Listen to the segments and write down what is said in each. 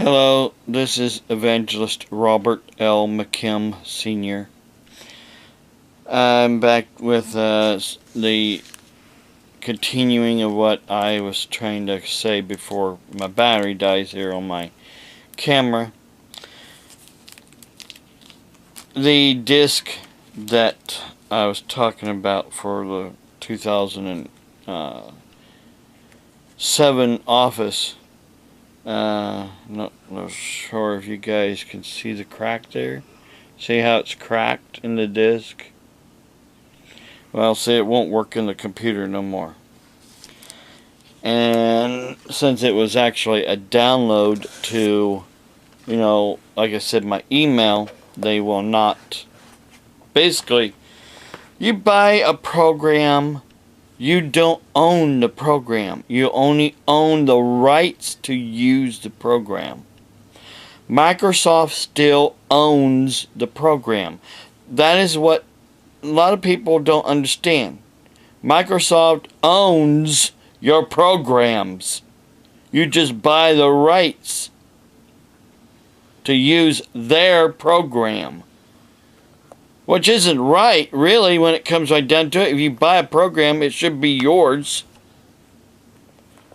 Hello, this is Evangelist Robert L. McKim Sr. I'm back with the continuing of what I was trying to say before my battery dies here on my camera. The disc that I was talking about for the 2007 Office, not sure if you guys can see the crack there. See how it's cracked in the disc? Well, see, it won't work in the computer no more. And since it was actually a download to, like I said, my email, they will not. Basically, you buy a program, you don't own the program. You only own the rights to use the program. Microsoft still owns the program. That is what a lot of people don't understand. Microsoft owns your programs. You just buy the rights to use their program. Which isn't right, really, when it comes right down to it. If you buy a program, it should be yours.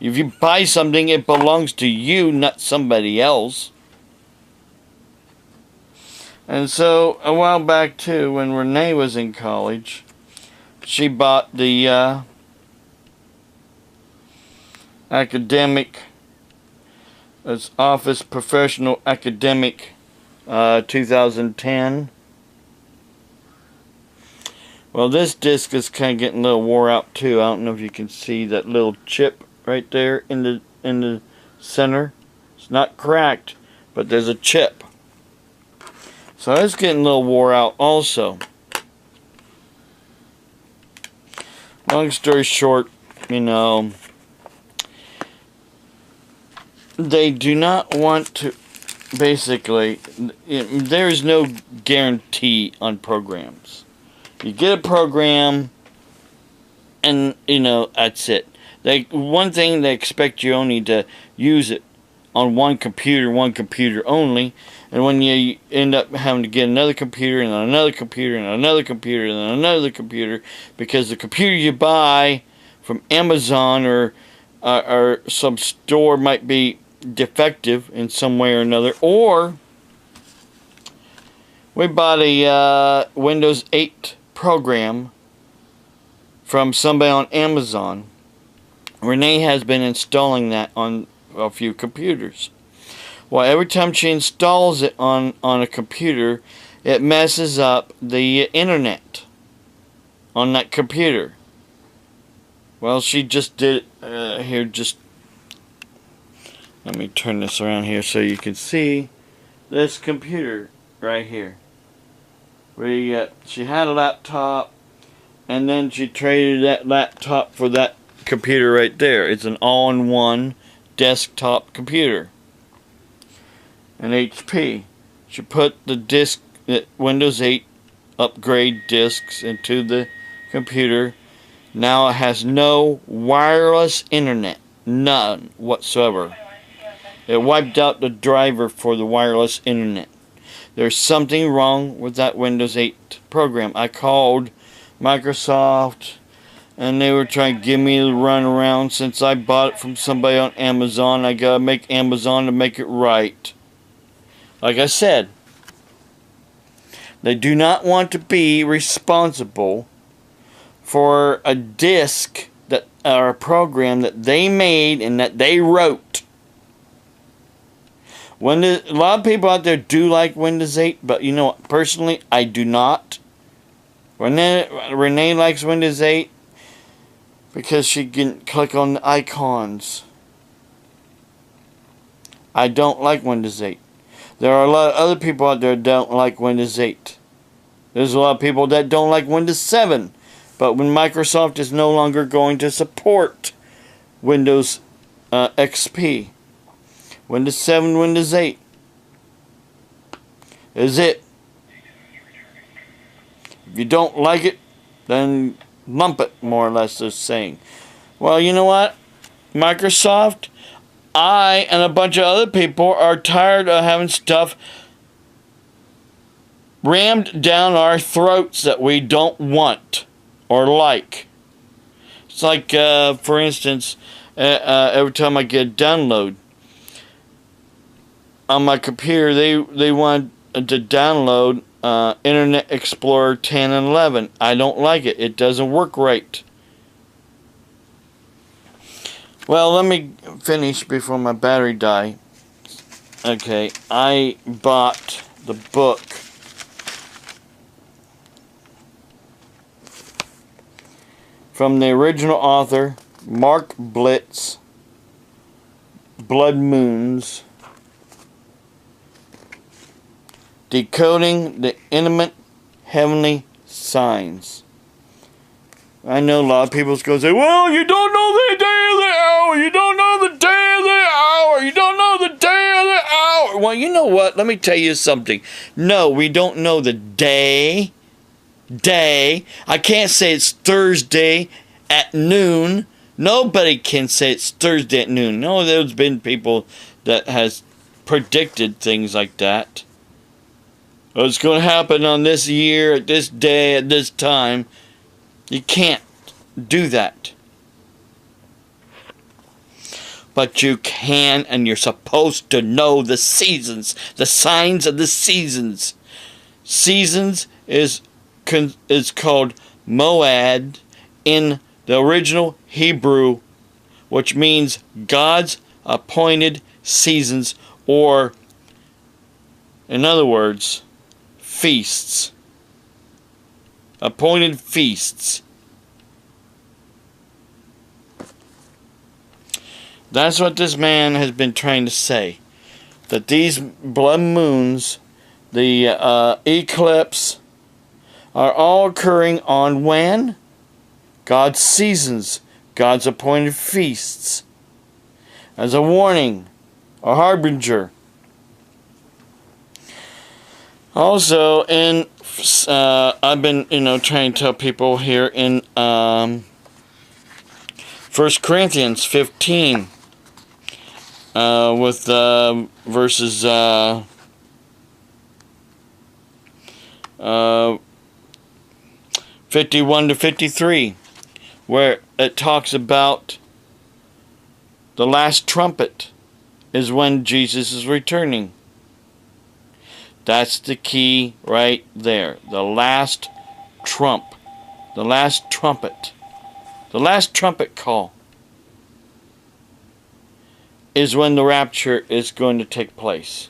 If you buy something, it belongs to you, not somebody else. And so, a while back, too, when Renee was in college, she bought the academic, it's Office Professional Academic 2010. Well, this disc is kind of getting a little wore out too. I don't know if you can see that little chip right there in the center. It's not cracked, but there's a chip. So it's getting a little wore out also. Long story short, they do not want to, basically, there is no guarantee on programs. You get a program, and, that's it. One thing, they expect you only to use it on one computer only. And when you end up having to get another computer, and another computer, and another computer, and another computer, because the computer you buy from Amazon or some store might be defective in some way or another, or we bought a Windows 8 program from somebody on Amazon. Renee has been installing that on a few computers. Well, every time she installs it on a computer, it messes up the internet on that computer. Well, she just did here. Just let me turn this around here so you can see this computer right here. She had a laptop, and then she traded that laptop for that computer right there. It's an all-in-one desktop computer, an HP. She put the disk, Windows 8 upgrade disks into the computer. Now it has no wireless internet, none whatsoever. It wiped out the driver for the wireless internet. There's something wrong with that Windows 8 program. I called Microsoft, and they were trying to give me the runaround. Since I bought it from somebody on Amazon, I gotta make Amazon to make it right. Like I said, they do not want to be responsible for a disk or a program that they made and that they wrote. A lot of people out there do like Windows 8, but personally, I do not. Renee likes Windows 8 because she can click on the icons. I don't like Windows 8. There are a lot of other people out there that don't like Windows 8. There's a lot of people that don't like Windows 7. But when Microsoft is no longer going to support Windows XP, Windows 7, Windows 8 is it. If you don't like it, then lump it, more or less, they're saying. Well, you know what? Microsoft, I and a bunch of other people are tired of having stuff rammed down our throats that we don't want or like. It's like, for instance, every time I get a download on my computer, they want to download Internet Explorer 10 and 11. I don't like it. It doesn't work right. Well, let me finish before my battery dies. Okay, I bought the book from the original author, Mark Blitz, Blood Moons, Decoding the Intimate Heavenly Signs. I know a lot of people going to say, well, you don't know the day of the hour, you don't know the day of the hour, you don't know the day of the hour. Well, you know what? Let me tell you something. No, we don't know the day. I can't say it's Thursday at noon. Nobody can say it's Thursday at noon. No, there's been people that has predicted things like that. Oh, it's going to happen on this year, at this day, at this time. You can't do that. But you can, and you're supposed to know the seasons, the signs of the seasons. Seasons is called Moad in the original Hebrew, which means God's appointed seasons, or, in other words, feasts. Appointed feasts. That's what this man has been trying to say. That these blood moons, the eclipse, are all occurring on when? God's seasons, God's appointed feasts. As a warning, a harbinger. Also, in I've been, trying to tell people here in 1 Corinthians 15, with verses 51 to 53, where it talks about the last trumpet is when Jesus is returning. That's the key right there. The last trump. The last trumpet. The last trumpet call is when the rapture is going to take place.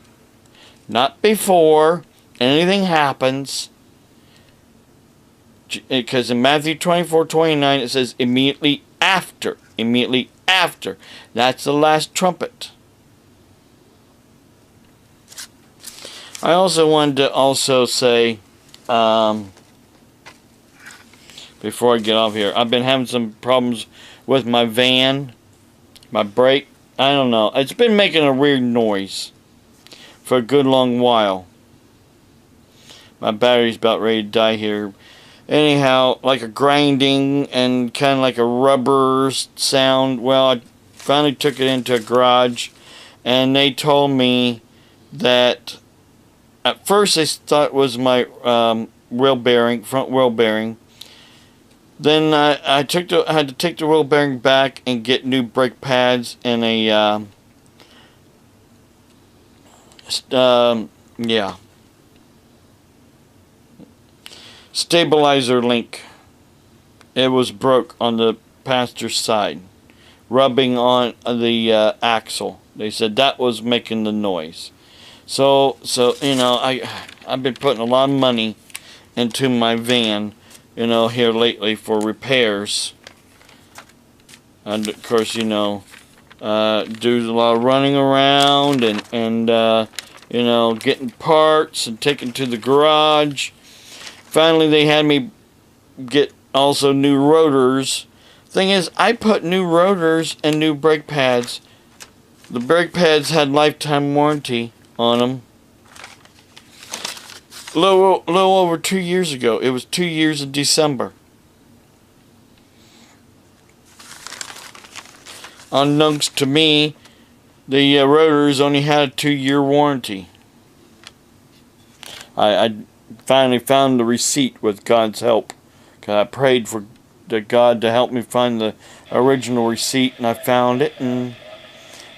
Not before anything happens. Because in Matthew 24:29 it says immediately after. Immediately after. That's the last trumpet. I also wanted to say, before I get off here, I've been having some problems with my van, my brake. I don't know. It's been making a weird noise for a good long while. My battery's about ready to die here. Anyhow, like a grinding and kind of like a rubber sound. Well, I finally took it into a garage, and they told me that at first they thought it was my wheel bearing, front wheel bearing. Then I had to take the wheel bearing back and get new brake pads and a stabilizer link. It was broke on the passenger's side, rubbing on the axle. They said that was making the noise. So I've been putting a lot of money into my van, here lately for repairs. And of course, do a lot of running around and getting parts and taking to the garage. Finally, they had me get also new rotors. Thing is, I put new rotors and new brake pads. The brake pads had lifetime warranty on them. Little over 2 years ago. It was 2 years in December. Unbeknownst to me, the rotors only had a 2-year warranty. I finally found the receipt with God's help. 'Cause I prayed for God to help me find the original receipt, and I found it and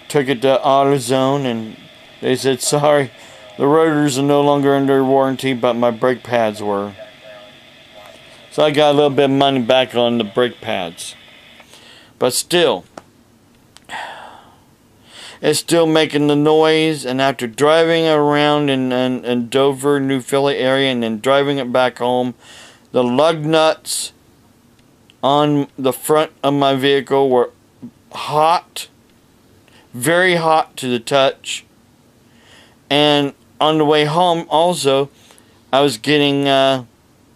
took it to AutoZone, and they said, sorry, the rotors are no longer under warranty, but my brake pads were. So I got a little bit of money back on the brake pads. But still, it's still making the noise, and after driving around in Dover, New Philly area, and then driving it back home, the lug nuts on the front of my vehicle were hot, very hot to the touch. And on the way home also, I was getting